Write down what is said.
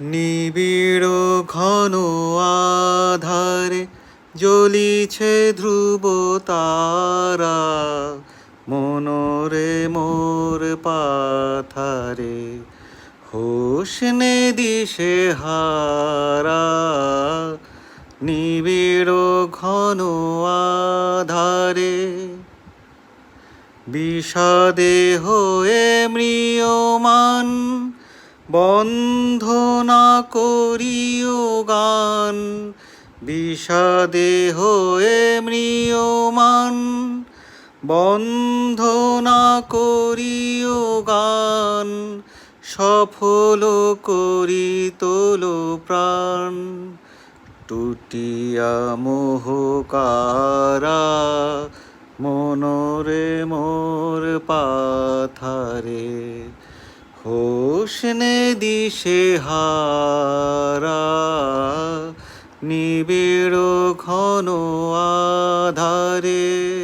নিবিড় ঘন আধারে জ্বলিছে ধ্রুব তারা, মনরে মোর পাথারে হোসনে দিশে হারা। নিবিড় ঘন আধারে বিষাদে হয়ে ম্রিয়মান, বন্ধ না করিও গান। বিষাদে হয়ে ম্রিয়মান, বন্ধ না করিও গান। সফল করি তোলো প্রাণ, টুটিয়া মোহ কারা, মনরে মোর পাথারে হোসনে দিশে হারা। নিবিড় ঘন আধারে